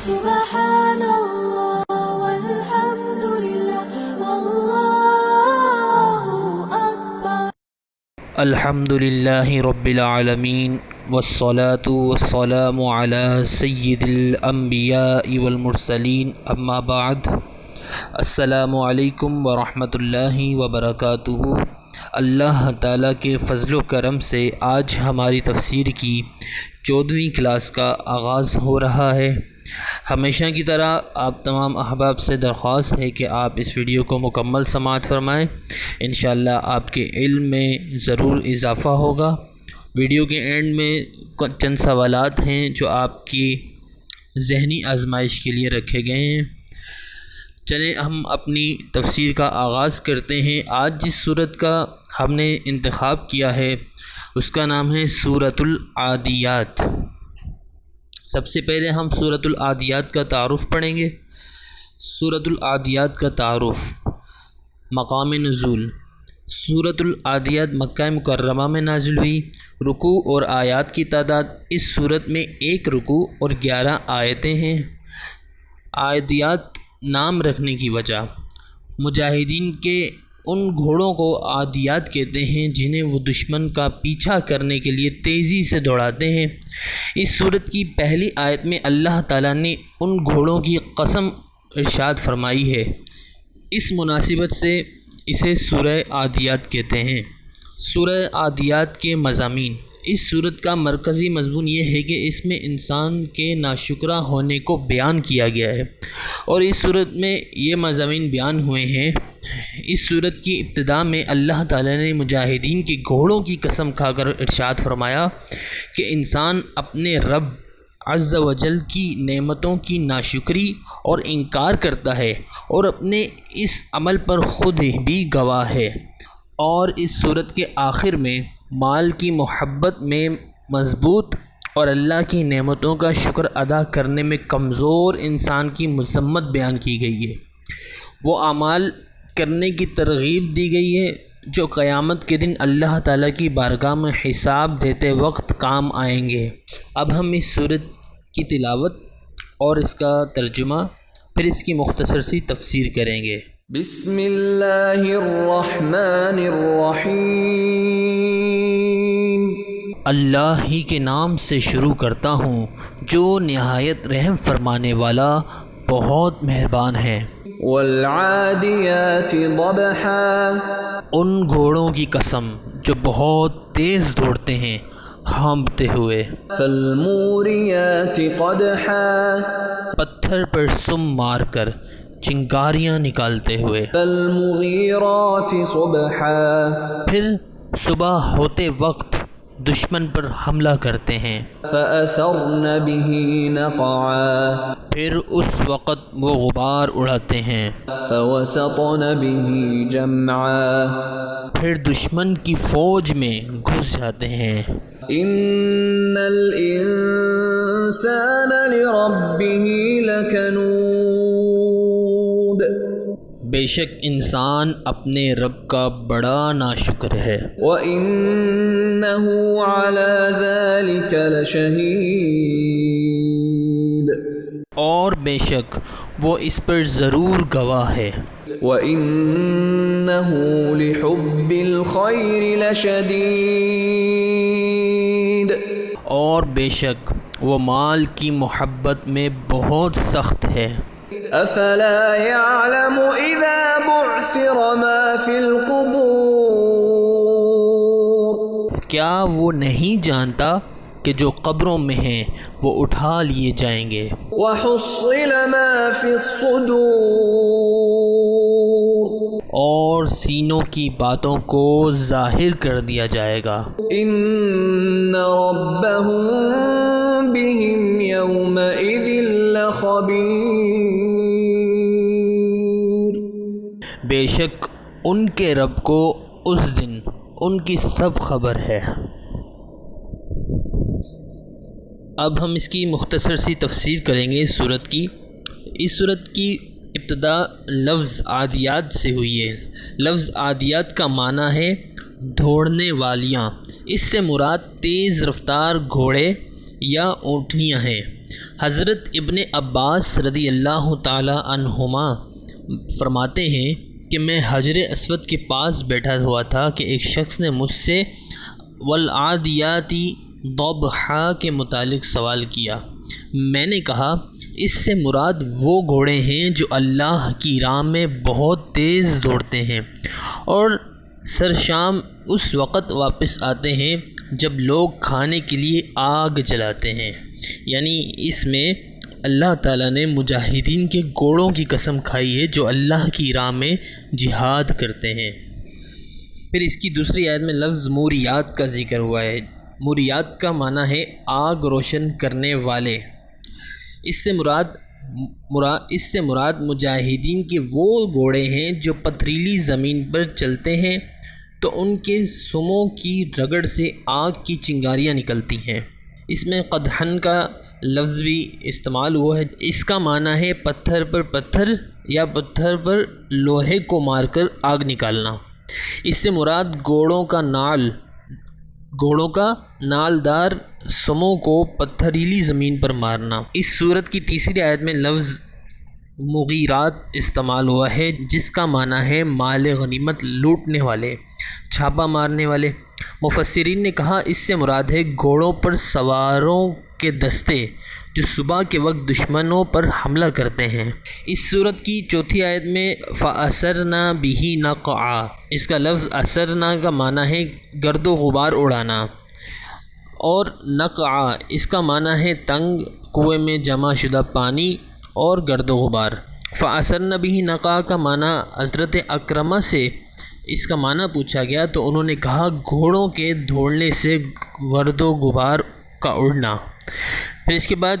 سبحان اللہ والحمد للہ واللہ اکبر۔ الحمد للہ رب العالمین والصلاة والسلام علی سید الانبیاء والمرسلین، اما بعد۔ السلام علیکم ورحمۃ اللہ وبرکاتہ۔ اللہ تعالیٰ کے فضل و کرم سے آج ہماری تفسیر کی 14ویں کلاس کا آغاز ہو رہا ہے۔ ہمیشہ کی طرح آپ تمام احباب سے درخواست ہے کہ آپ اس ویڈیو کو مکمل سماعت فرمائیں، انشاءاللہ آپ کے علم میں ضرور اضافہ ہوگا۔ ویڈیو کے اینڈ میں چند سوالات ہیں جو آپ کی ذہنی آزمائش کے لیے رکھے گئے ہیں۔ چلیں ہم اپنی تفسیر کا آغاز کرتے ہیں۔ آج جس سورت کا ہم نے انتخاب کیا ہے اس کا نام ہے سورۃ العادیات۔ سب سے پہلے ہم سورۃ العادیات کا تعارف پڑھیں گے۔ سورۃ العادیات کا تعارف۔ مقام نزول: سورۃ العادیات مکہ مکرمہ میں نازل ہوئی۔ رکوع اور آیات کی تعداد: اس سورت میں 1 رکوع اور 11 آیتیں ہیں۔ عادیات نام رکھنے کی وجہ: مجاہدین کے ان گھوڑوں کو عادیات کہتے ہیں جنہیں وہ دشمن کا پیچھا کرنے کے لیے تیزی سے دوڑاتے ہیں۔ اس سورت کی پہلی آیت میں اللہ تعالیٰ نے ان گھوڑوں کی قسم ارشاد فرمائی ہے، اس مناسبت سے اسے سورہ عادیات کہتے ہیں۔ سورہ عادیات کے مضامین: اس سورت کا مرکزی مضمون یہ ہے کہ اس میں انسان کے ناشکرا ہونے کو بیان کیا گیا ہے، اور اس صورت میں یہ مضامین بیان ہوئے ہیں۔ اس صورت کی ابتدا میں اللہ تعالیٰ نے مجاہدین کی گھوڑوں کی قسم کھا کر ارشاد فرمایا کہ انسان اپنے رب عز و جل کی نعمتوں کی ناشکری اور انکار کرتا ہے اور اپنے اس عمل پر خود بھی گواہ ہے۔ اور اس صورت کے آخر میں مال کی محبت میں مضبوط اور اللہ کی نعمتوں کا شکر ادا کرنے میں کمزور انسان کی مذمت بیان کی گئی ہے۔ وہ اعمال کرنے کی ترغیب دی گئی ہے جو قیامت کے دن اللہ تعالیٰ کی بارگاہ میں حساب دیتے وقت کام آئیں گے۔ اب ہم اس سورت کی تلاوت اور اس کا ترجمہ پھر اس کی مختصر سی تفسیر کریں گے۔ بسم اللہ الرحمن الرحیم۔ اللہ ہی کے نام سے شروع کرتا ہوں جو نہایت رحم فرمانے والا بہت مہربان ہے۔ والعادیات ضبحا۔ ان گھوڑوں کی قسم جو بہت تیز دوڑتے ہیں ہانپتے ہوئے۔ فالموریات قدحا۔ پتھر پر سم مار کر چنگاریاں نکالتے ہوئے۔ فالمغیرات صبحا۔ پھر صبح ہوتے وقت دشمن پر حملہ کرتے ہیں۔ فأثرن به نقعا۔ پھر اس وقت وہ غبار اڑاتے ہیں۔ فوسطن به جمعا۔ پھر دشمن کی فوج میں گھس جاتے ہیں۔ ان الانسان لربه لکنود۔ بے شک انسان اپنے رب کا بڑا ناشکر ہے۔ وَإِنَّهُ عَلَى ذَلِكَ لَشَهِيدٌ۔ اور بے شک وہ اس پر ضرور گواہ ہے۔ وَإِنَّهُ لِحُبِّ الْخَيْرِ لَشَدِيدٌ۔ اور بے شک وہ مال کی محبت میں بہت سخت ہے۔ افلا يعلم اذا بعثر ما في القبور۔ کیا وہ نہیں جانتا کہ جو قبروں میں ہیں وہ اٹھا لیے جائیں گے۔ وحصل ما في الصدور۔ اور سینوں کی باتوں کو ظاہر کر دیا جائے گا۔ ان ربهم بهم يومئذ لخبير۔ بے شک ان کے رب کو اس دن ان کی سب خبر ہے۔ اب ہم اس کی مختصر سی تفسیر کریں گے اس سورت کی۔ اس سورت کی ابتدا لفظ عادیات سے ہوئی ہے۔ لفظ عادیات کا معنی ہے دوڑنے والیاں۔ اس سے مراد تیز رفتار گھوڑے یا اونٹنیاں ہیں۔ حضرت ابن عباس رضی اللہ تعالی عنہما فرماتے ہیں کہ میں حجر اسود کے پاس بیٹھا ہوا تھا کہ ایک شخص نے مجھ سے والعادیاتی ضبحا کے متعلق سوال کیا۔ میں نے کہا اس سے مراد وہ گھوڑے ہیں جو اللہ کی راہ میں بہت تیز دوڑتے ہیں اور سرشام اس وقت واپس آتے ہیں جب لوگ کھانے کے لیے آگ جلاتے ہیں۔ یعنی اس میں اللہ تعالیٰ نے مجاہدین کے گھوڑوں کی قسم کھائی ہے جو اللہ کی راہ میں جہاد کرتے ہیں۔ پھر اس کی دوسری آیت میں لفظ موریات کا ذکر ہوا ہے۔ موریات کا معنی ہے آگ روشن کرنے والے۔ اس سے مراد مجاہدین کے وہ گھوڑے ہیں جو پتھریلی زمین پر چلتے ہیں تو ان کے سموں کی رگڑ سے آگ کی چنگاریاں نکلتی ہیں۔ اس میں قدحن کا لفظ بھی استعمال ہوا ہے۔ اس کا معنی ہے پتھر پر پتھر یا پتھر پر لوہے کو مار کر آگ نکالنا۔ اس سے مراد گھوڑوں کا نالدار سموں کو پتھریلی زمین پر مارنا۔ اس صورت کی تیسری آیت میں لفظ مغیرات استعمال ہوا ہے جس کا معنی ہے مال غنیمت لوٹنے والے، چھاپا مارنے والے۔ مفسرین نے کہا اس سے مراد ہے گھوڑوں پر سواروں کے دستے جو صبح کے وقت دشمنوں پر حملہ کرتے ہیں۔ اس صورت کی چوتھی آیت میں فَأَثَرْنَا بِهِ نَقْعًا، اس کا لفظ اثرنا کا معنی ہے گرد و غبار اڑانا، اور نقعا اس کا معنی ہے تنگ کنویں میں جمع شدہ پانی اور گرد و غبار۔ فَأَثَرْنَا بِهِ نَقْعًا کا معنی حضرت اکرمہ سے اس کا معنی پوچھا گیا تو انہوں نے کہا گھوڑوں کے دوڑنے سے گرد و غبار کا اڑنا۔ پھر اس کے بعد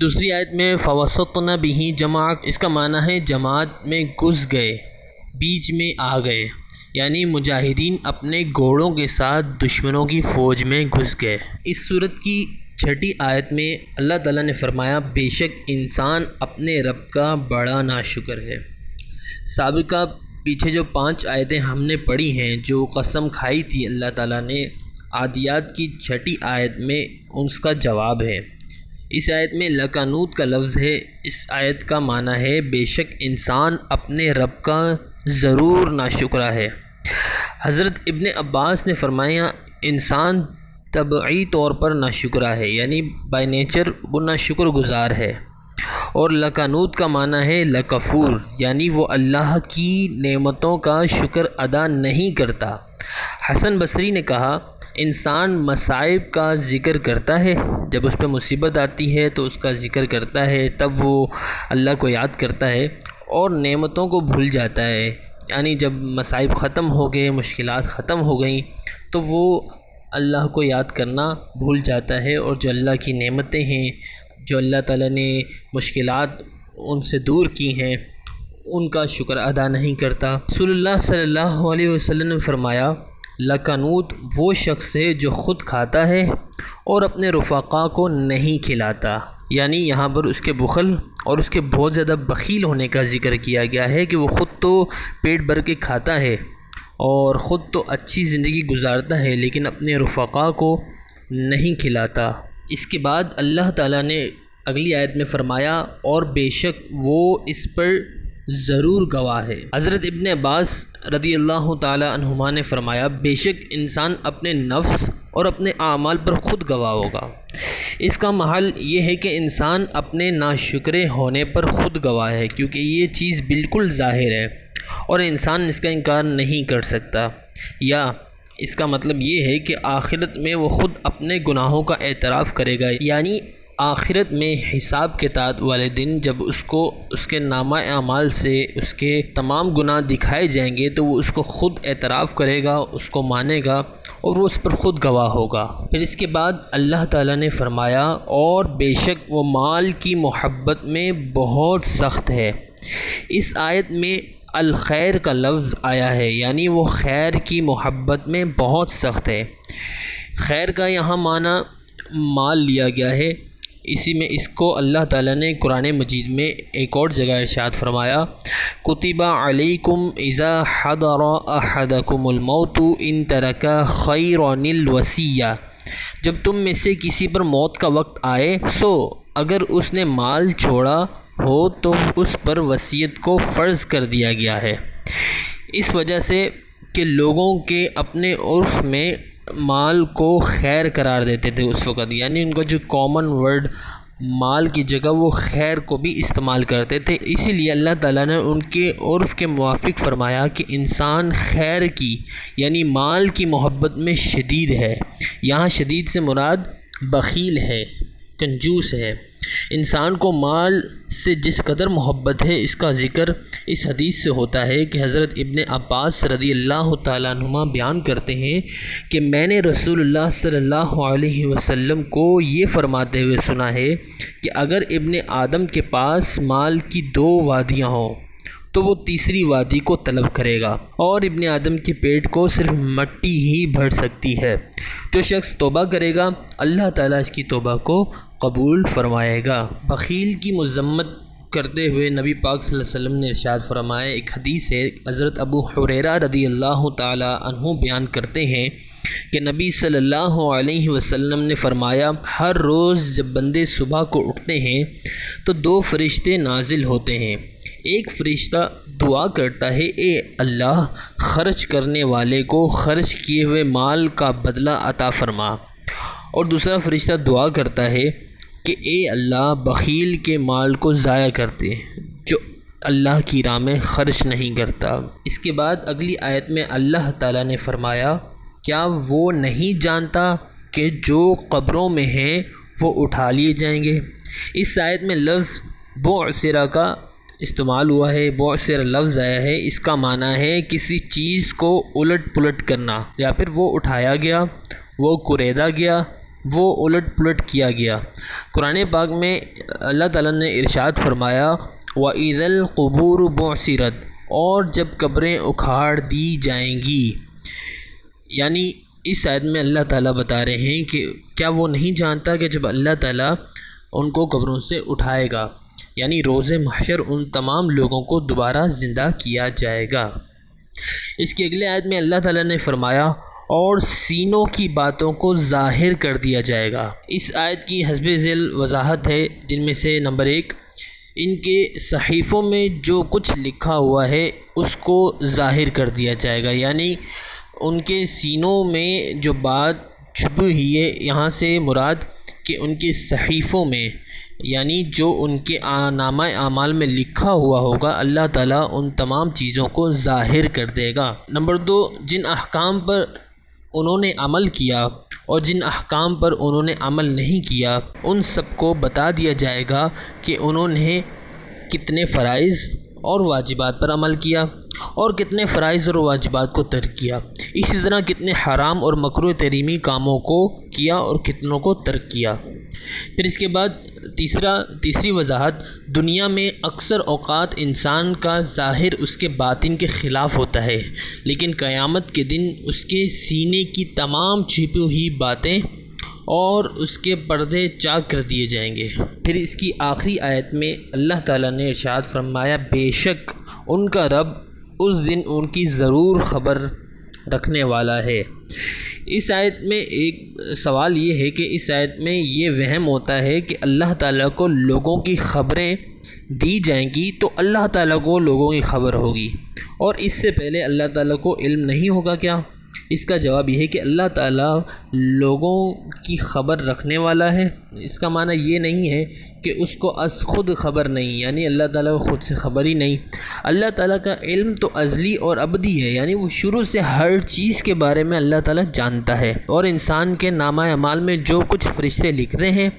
دوسری آیت میں فَوَسَطْنَا بِهِ جَمْعًا، اس کا معنی ہے جماعت میں گھس گئے، بیچ میں آ گئے، یعنی مجاہدین اپنے گھوڑوں کے ساتھ دشمنوں کی فوج میں گھس گئے۔ اس صورت کی چھٹی آیت میں اللہ تعالیٰ نے فرمایا بے شک انسان اپنے رب کا بڑا ناشکر ہے۔ سابقہ پیچھے جو 5 آیتیں ہم نے پڑھی ہیں جو قسم کھائی تھی اللہ تعالیٰ نے، عادیات کی چھٹی آیت میں اس کا جواب ہے۔ اس آیت میں لکنوت کا لفظ ہے۔ اس آیت کا معنی ہے بے شک انسان اپنے رب کا ضرور ناشکرہ ہے۔ حضرت ابن عباس نے فرمایا انسان طبعی طور پر ناشکرہ ہے، یعنی بائی نیچر وہ ناشکر گزار ہے۔ اور لکنوت کا معنی ہے لکفور، یعنی وہ اللہ کی نعمتوں کا شکر ادا نہیں کرتا۔ حسن بصری نے کہا انسان مصائب کا ذکر کرتا ہے، جب اس پہ مصیبت آتی ہے تو اس کا ذکر کرتا ہے، تب وہ اللہ کو یاد کرتا ہے، اور نعمتوں کو بھول جاتا ہے، یعنی جب مصائب ختم ہو گئے، مشکلات ختم ہو گئیں تو وہ اللہ کو یاد کرنا بھول جاتا ہے، اور جو اللہ کی نعمتیں ہیں، جو اللہ تعالیٰ نے مشکلات ان سے دور کی ہیں، ان کا شکر ادا نہیں کرتا۔ رسول اللہ صلی اللہ علیہ وسلم نے فرمایا لکنوت وہ شخص ہے جو خود کھاتا ہے اور اپنے رفقا کو نہیں کھلاتا، یعنی یہاں پر اس کے بخل اور اس کے بہت زیادہ بخیل ہونے کا ذکر کیا گیا ہے کہ وہ خود تو پیٹ بھر کے کھاتا ہے اور خود تو اچھی زندگی گزارتا ہے لیکن اپنے رفقا کو نہیں کھلاتا۔ اس کے بعد اللہ تعالیٰ نے اگلی آیت میں فرمایا اور بے شک وہ اس پر ضرور گواہ ہے۔ حضرت ابن عباس رضی اللہ تعالی عنہما نے فرمایا بے شک انسان اپنے نفس اور اپنے اعمال پر خود گواہ ہوگا۔ اس کا محل یہ ہے کہ انسان اپنے ناشکرے ہونے پر خود گواہ ہے، کیونکہ یہ چیز بالکل ظاہر ہے اور انسان اس کا انکار نہیں کر سکتا۔ یا اس کا مطلب یہ ہے کہ آخرت میں وہ خود اپنے گناہوں کا اعتراف کرے گا، یعنی آخرت میں حساب کتاب والے دن جب اس کو اس کے نامہ اعمال سے اس کے تمام گناہ دکھائے جائیں گے تو وہ اس کو خود اعتراف کرے گا، اس کو مانے گا اور وہ اس پر خود گواہ ہوگا۔ پھر اس کے بعد اللہ تعالیٰ نے فرمایا اور بے شک وہ مال کی محبت میں بہت سخت ہے۔ اس آیت میں الخیر کا لفظ آیا ہے، یعنی وہ خیر کی محبت میں بہت سخت ہے۔ خیر کا یہاں معنی مال لیا گیا ہے، اسی میں اس کو اللہ تعالیٰ نے قرآن مجید میں ایک اور جگہ ارشاد فرمایا کتب علیکم اذا حضر احدکم الموت ان ترک خیرا الوصیہ، جب تم میں سے کسی پر موت کا وقت آئے سو اگر اس نے مال چھوڑا ہو تو اس پر وصیت کو فرض کر دیا گیا ہے، اس وجہ سے کہ لوگوں کے اپنے عرف میں مال کو خیر قرار دیتے تھے اس وقت، یعنی ان کا جو کامن ورڈ مال کی جگہ وہ خیر کو بھی استعمال کرتے تھے، اسی لیے اللہ تعالیٰ نے ان کے عرف کے موافق فرمایا کہ انسان خیر کی یعنی مال کی محبت میں شدید ہے۔ یہاں شدید سے مراد بخیل ہے، کنجوس ہے۔ انسان کو مال سے جس قدر محبت ہے اس کا ذکر اس حدیث سے ہوتا ہے کہ حضرت ابن عباس رضی اللہ تعالیٰ عنہما بیان کرتے ہیں کہ میں نے رسول اللہ صلی اللہ علیہ وسلم کو یہ فرماتے ہوئے سنا ہے کہ اگر ابن آدم کے پاس مال کی 2 وادیاں ہوں تو وہ تیسری وادی کو طلب کرے گا، اور ابن آدم کے پیٹ کو صرف مٹی ہی بھر سکتی ہے۔ جو شخص توبہ کرے گا اللہ تعالیٰ اس کی توبہ کو قبول فرمائے گا۔ بخیل کی مذمت کرتے ہوئے نبی پاک صلی اللہ علیہ وسلم نے ارشاد فرمایا، ایک حدیث ہے حضرت ابو حریرہ رضی اللہ تعالیٰ عنہ بیان کرتے ہیں کہ نبی صلی اللہ علیہ وسلم نے فرمایا، ہر روز جب بندے صبح کو اٹھتے ہیں تو 2 فرشتے نازل ہوتے ہیں، ایک فرشتہ دعا کرتا ہے اے اللہ خرچ کرنے والے کو خرچ کیے ہوئے مال کا بدلہ عطا فرما، اور دوسرا فرشتہ دعا کرتا ہے کہ اے اللہ بخیل کے مال کو ضائع کرتے جو اللہ کی راہ میں خرچ نہیں کرتا۔ اس کے بعد اگلی آیت میں اللہ تعالیٰ نے فرمایا، کیا وہ نہیں جانتا کہ جو قبروں میں ہیں وہ اٹھا لیے جائیں گے۔ اس آیت میں لفظ بعثرہ کا استعمال ہوا ہے۔ بعثرہ لفظ آیا ہے، اس کا معنی ہے کسی چیز کو الٹ پلٹ کرنا، یا پھر وہ اٹھایا گیا، وہ کریدا گیا، وہ الٹ پلٹ کیا گیا۔ قرآن پاک میں اللہ تعالیٰ نے ارشاد فرمایا وَإِذَا الْقُبُورُ بُعْثِرَتْ، اور جب قبریں اکھاڑ دی جائیں گی، یعنی اس آیت میں اللہ تعالیٰ بتا رہے ہیں کہ کیا وہ نہیں جانتا کہ جب اللہ تعالیٰ ان کو قبروں سے اٹھائے گا یعنی روز محشر ان تمام لوگوں کو دوبارہ زندہ کیا جائے گا۔ اس کی اگلے آیت میں اللہ تعالیٰ نے فرمایا اور سینوں کی باتوں کو ظاہر کر دیا جائے گا۔ اس آیت کی حسب ذیل وضاحت ہے، جن میں سے نمبر 1، ان کے صحیفوں میں جو کچھ لکھا ہوا ہے اس کو ظاہر کر دیا جائے گا، یعنی ان کے سینوں میں جو بات چھپی ہوئی ہے، یہاں سے مراد کہ ان کے صحیفوں میں یعنی جو ان کے نامہ اعمال میں لکھا ہوا ہوگا اللہ تعالیٰ ان تمام چیزوں کو ظاہر کر دے گا۔ نمبر 2، جن احکام پر انہوں نے عمل کیا اور جن احکام پر انہوں نے عمل نہیں کیا ان سب کو بتا دیا جائے گا کہ انہوں نے کتنے فرائض اور واجبات پر عمل کیا اور کتنے فرائض اور واجبات کو ترک کیا، اسی طرح کتنے حرام اور مکروہ تحریمی کاموں کو کیا اور کتنوں کو ترک کیا۔ پھر اس کے بعد تیسری وضاحت، دنیا میں اکثر اوقات انسان کا ظاہر اس کے باطن کے خلاف ہوتا ہے، لیکن قیامت کے دن اس کے سینے کی تمام چھپی ہوئی باتیں اور اس کے پردے چاک کر دیے جائیں گے۔ پھر اس کی آخری آیت میں اللہ تعالیٰ نے ارشاد فرمایا، بے شک ان کا رب اس دن ان کی ضرور خبر رکھنے والا ہے۔ اس آیت میں ایک سوال یہ ہے کہ اس آیت میں یہ وہم ہوتا ہے کہ اللہ تعالیٰ کو لوگوں کی خبریں دی جائیں گی تو اللہ تعالیٰ کو لوگوں کی خبر ہوگی، اور اس سے پہلے اللہ تعالیٰ کو علم نہیں ہوگا کیا؟ اس کا جواب یہ ہے کہ اللہ تعالیٰ لوگوں کی خبر رکھنے والا ہے۔ اس کا معنی یہ نہیں ہے کہ اس کو از خود خبر نہیں، یعنی اللہ تعالیٰ کو خود سے خبر ہی نہیں۔ اللہ تعالیٰ کا علم تو ازلی اور ابدی ہے، یعنی وہ شروع سے ہر چیز کے بارے میں اللہ تعالیٰ جانتا ہے، اور انسان کے نامہ اعمال میں جو کچھ فرشتے لکھ رہے ہیں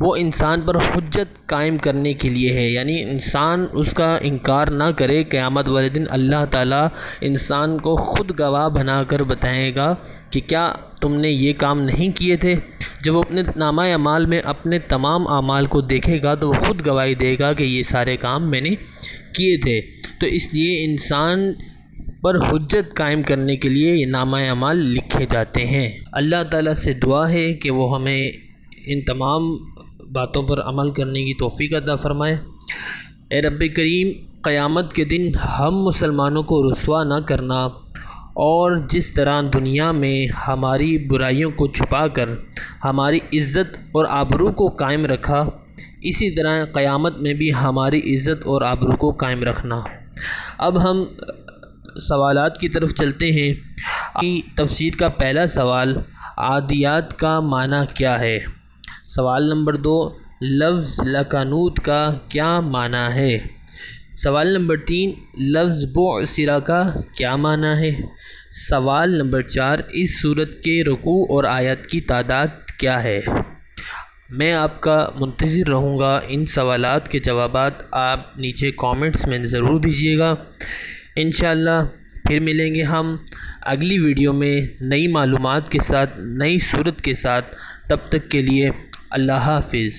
وہ انسان پر حجت قائم کرنے کے لیے ہے، یعنی انسان اس کا انکار نہ کرے۔ قیامت والے دن اللہ تعالیٰ انسان کو خود گواہ بنا کر بتائے گا کہ کیا تم نے یہ کام نہیں کیے تھے۔ جب وہ اپنے نامہ اعمال میں اپنے تمام اعمال کو دیکھے گا تو وہ خود گواہی دے گا کہ یہ سارے کام میں نے کیے تھے۔ تو اس لیے انسان پر حجت قائم کرنے کے لیے یہ نامہ اعمال لکھے جاتے ہیں۔ اللہ تعالیٰ سے دعا ہے کہ وہ ہمیں ان تمام باتوں پر عمل کرنے کی توفیق عطا فرمائے۔ اے رب کریم، قیامت کے دن ہم مسلمانوں کو رسوا نہ کرنا اور جس طرح دنیا میں ہماری برائیوں کو چھپا کر ہماری عزت اور آبرو کو قائم رکھا، اسی طرح قیامت میں بھی ہماری عزت اور آبرو کو قائم رکھنا۔ اب ہم سوالات کی طرف چلتے ہیں۔ تفسیر کا پہلا سوال، عادیات کا معنی کیا ہے؟ سوال نمبر 2، لفظ لکنوت کا کیا معنی ہے؟ سوال نمبر 3، لفظ بعثر کا کیا معنی ہے؟ سوال نمبر 4، اس صورت کے رکوع اور آیات کی تعداد کیا ہے؟ میں آپ کا منتظر رہوں گا۔ ان سوالات کے جوابات آپ نیچے کامنٹس میں ضرور دیجیے گا۔ انشاءاللہ پھر ملیں گے ہم اگلی ویڈیو میں نئی معلومات کے ساتھ، نئی صورت کے ساتھ۔ تب تک کے لیے اللہ حافظ۔